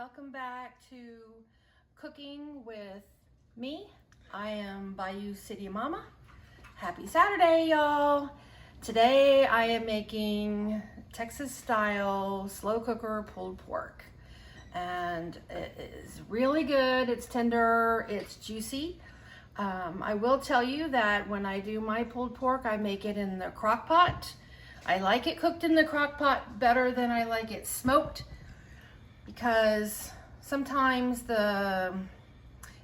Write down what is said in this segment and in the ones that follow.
welcome back to Cooking with me. I am Bayou City Mama. Happy Saturday, y'all. Today I am making Texas style slow cooker pulled pork. And it is really good. It's tender, it's juicy. I will tell you that when I do my pulled pork, I make it in the crock pot. I like it cooked in the crock pot better than I like it smoked, because sometimes if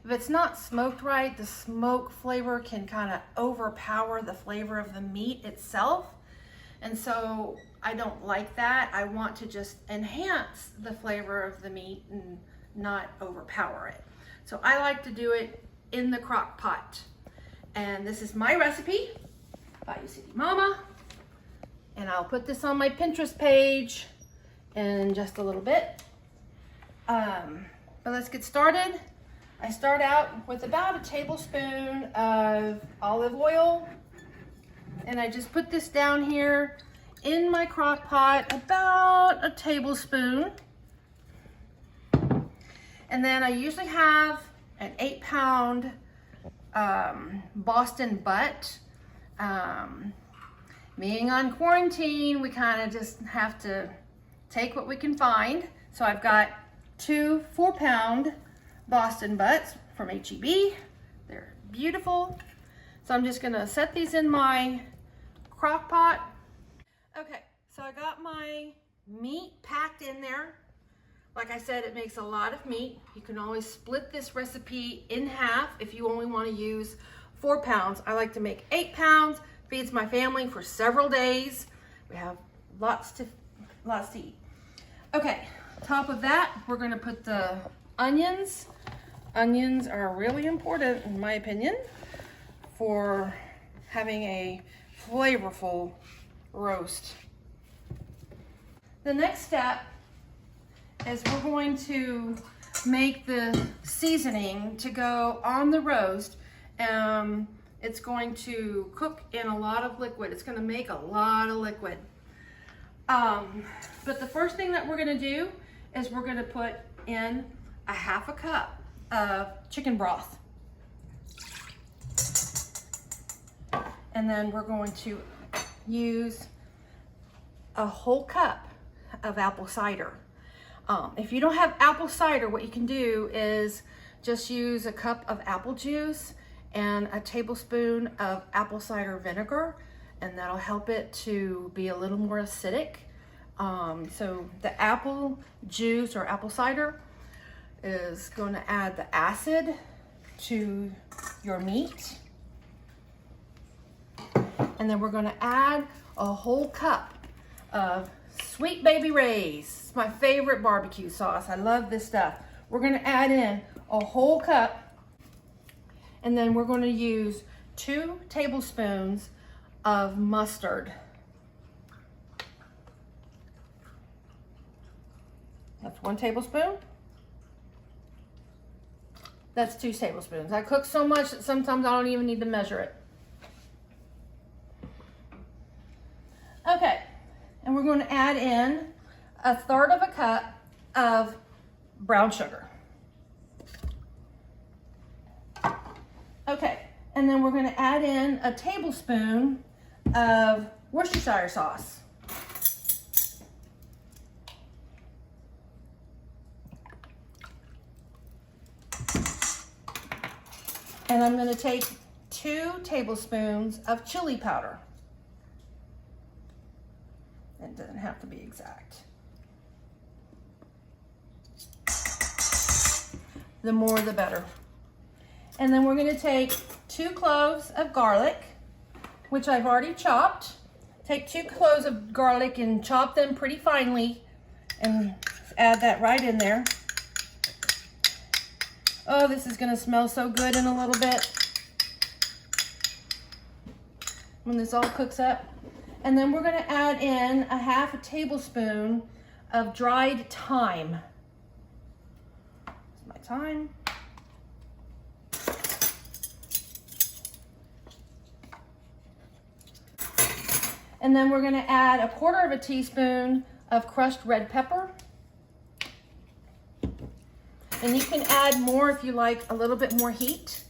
it's not smoked right, the smoke flavor can kind of overpower the flavor of the meat itself. And so I don't like that. I want to just enhance the flavor of the meat and not overpower it. So I like to do it in the crock pot. And this is my recipe, Bayou City Mama. And I'll put this on my Pinterest page in just a little bit. But let's get started. I start out with about a tablespoon of olive oil. And I just put this down here in my crock pot, about a tablespoon. And then I usually have an 8-pound Boston butt. Being on quarantine, we kind of just have to take what we can find. So I've got 2 4-pound Boston butts from H-E-B. They're beautiful. So I'm just gonna set these in my crock pot. Okay, so I got my meat packed in there. Like I said, it makes a lot of meat. You can always split this recipe in half if you only want to use 4 pounds. I like to make 8 pounds. Feeds my family for several days. We have lots to eat. Okay, top of that, we're gonna put the onions. Onions are really important, in my opinion, for having a flavorful roast. The next step is we're going to make the seasoning to go on the roast. It's going to cook in a lot of liquid. It's going to make a lot of liquid. But the first thing that we're going to do is we're going to put in a 1/2 cup of chicken broth. And then we're going to use a whole cup of apple cider. If you don't have apple cider, what you can do is just use a cup of apple juice and a tablespoon of apple cider vinegar, and that'll help it to be a little more acidic. So the apple juice or apple cider is going to add the acid to your meat. And then we're going to add a whole cup of Sweet Baby Ray's. It's my favorite barbecue sauce. I love this stuff. We're going to add in a whole cup. And then we're going to use 2 tablespoons of mustard. That's 1 tablespoon. That's 2 tablespoons. I cook so much that sometimes I don't even need to measure it. Okay, and we're going to add in 1/3 cup of brown sugar. Okay, and then we're going to add in a tablespoon of Worcestershire sauce. And I'm going to take 2 tablespoons of chili powder. It doesn't have to be exact. The more the better. And then we're going to take 2 cloves of garlic, which I've already chopped. Take 2 cloves of garlic and chop them pretty finely and add that right in there. Oh, this is going to smell so good in a little bit when this all cooks up. And then we're going to add in a 1/2 tablespoon of dried thyme. That's my thyme. And then we're going to add 1/4 teaspoon of crushed red pepper. And you can add more if you like a little bit more heat.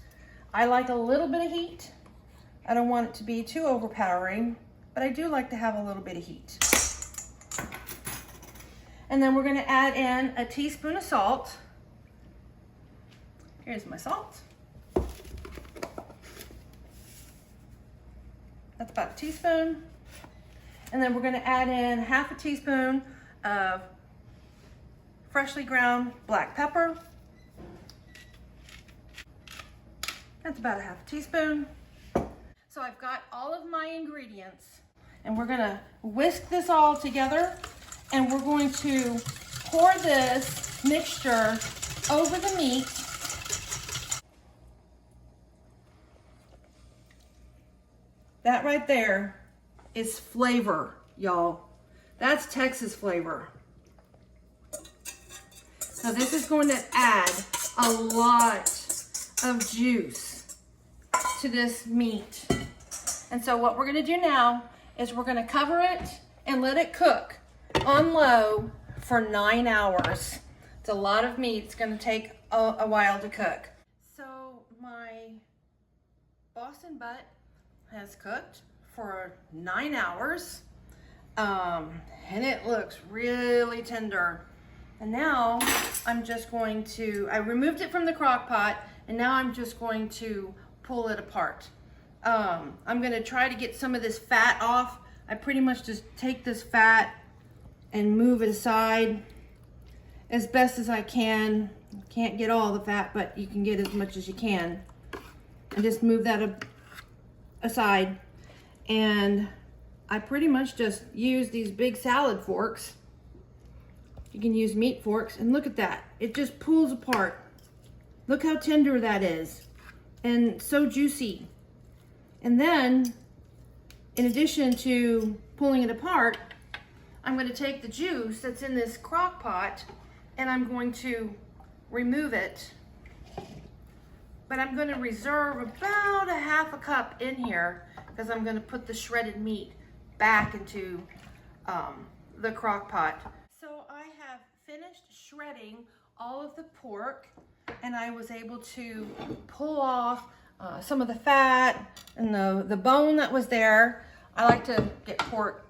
I like a little bit of heat. I don't want it to be too overpowering, but I do like to have a little bit of heat. And then we're gonna add in a teaspoon of salt. Here's my salt. That's about a teaspoon. And then we're gonna add in half a teaspoon of freshly ground black pepper. That's about a half a teaspoon. So I've got all of my ingredients, and we're gonna whisk this all together, and we're going to pour this mixture over the meat. That right there is flavor, y'all. That's Texas flavor. So this is going to add a lot of juice to this meat. And so what we're gonna do now is we're gonna cover it and let it cook on low for 9 hours. It's a lot of meat. It's gonna take a while to cook. So my Boston butt has cooked for 9 hours, and it looks really tender. And now I'm just going to, I removed it from the crock pot, and now I'm just going to pull it apart. I'm gonna try to get some of this fat off. I pretty much just take this fat and move it aside as best as I can. Can't get all the fat, but you can get as much as you can. And just move that aside. And I pretty much just use these big salad forks. You can use meat forks, and look at that. It just pulls apart. Look how tender that is, and so juicy. And then, in addition to pulling it apart, I'm going to take the juice that's in this crock pot, and I'm going to remove it. But I'm going to reserve about a half a cup in here, because I'm going to put the shredded meat back into the crock pot. So I have finished shredding all of the pork, and I was able to pull off some of the fat and the bone that was there. I like to get pork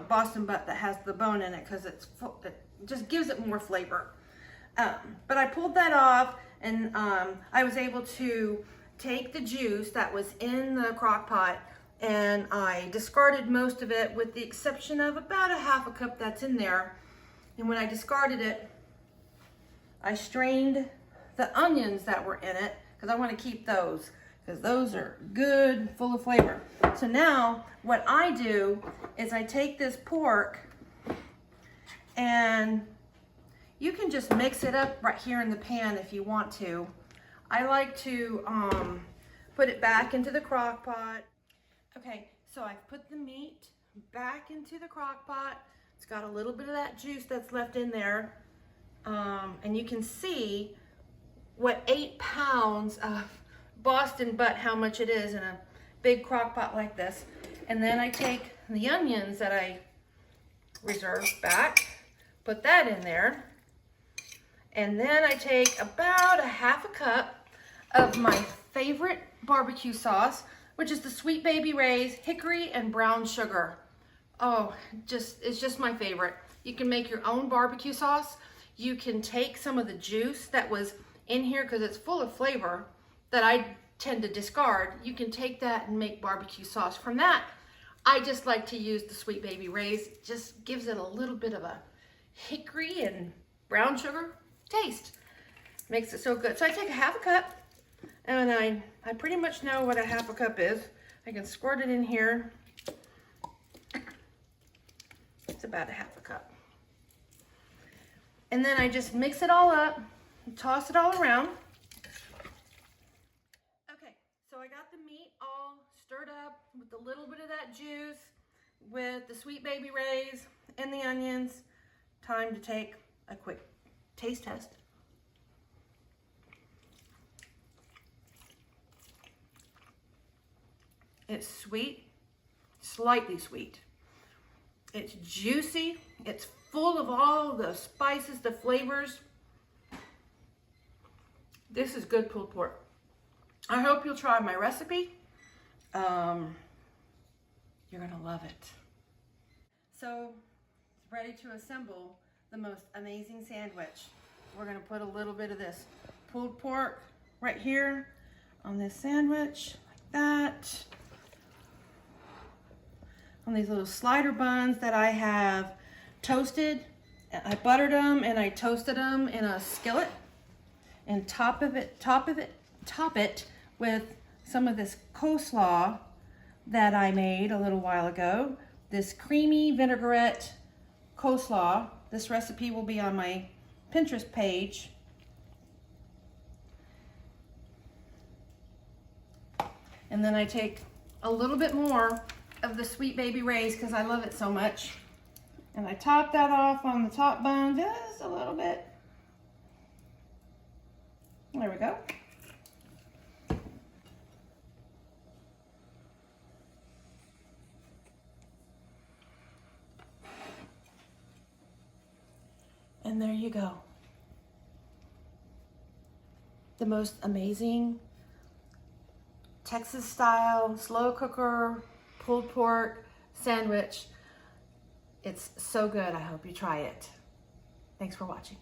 Boston butt that has the bone in it, because it just gives it more flavor. But I pulled that off, and I was able to take the juice that was in the crock pot, and I discarded most of it with the exception of about a half a cup that's in there. And when I discarded it, I strained the onions that were in it, because I want to keep those, because those are good, full of flavor. So now what I do is I take this pork, and you can just mix it up right here in the pan if you want to. I like to put it back into the crock pot. Okay, so I've put the meat back into the crock pot. It's got a little bit of that juice that's left in there. And you can see what 8 pounds of Boston butt, how much it is in a big crock pot like this. And then I take the onions that I reserved back, put that in there. And then I take about a half a cup of my favorite barbecue sauce, which is the Sweet Baby Ray's hickory and brown sugar. Oh, it's just my favorite. You can make your own barbecue sauce. You can take some of the juice that was in here, because it's full of flavor that I tend to discard. You can take that and make barbecue sauce from that. I just like to use the Sweet Baby Ray's. It just gives it a little bit of a hickory and brown sugar taste. Makes it so good. So I take a half a cup, and I pretty much know what a half a cup is. I can squirt it in here. It's about a half a cup. And then I just mix it all up and toss it all around. Okay, so I got the meat all stirred up with a little bit of that juice, with the Sweet Baby Ray's and the onions. Time to take a quick taste test. It's sweet, slightly sweet. It's juicy. It's full of all the spices, the flavors. This is good pulled pork. I hope you'll try my recipe. You're gonna love it. So, it's ready to assemble the most amazing sandwich. We're gonna put a little bit of this pulled pork right here on this sandwich, like that. On these little slider buns that I have toasted. I buttered them and I toasted them in a skillet. And top it with some of this coleslaw that I made a little while ago. This creamy vinaigrette coleslaw. This recipe will be on my Pinterest page. And then I take a little bit more of the Sweet Baby Ray's because I love it so much. And I top that off on the top bun just a little bit. There we go. And there you go. The most amazing Texas style slow cooker pulled pork sandwich. It's so good. I hope you try it. Thanks for watching.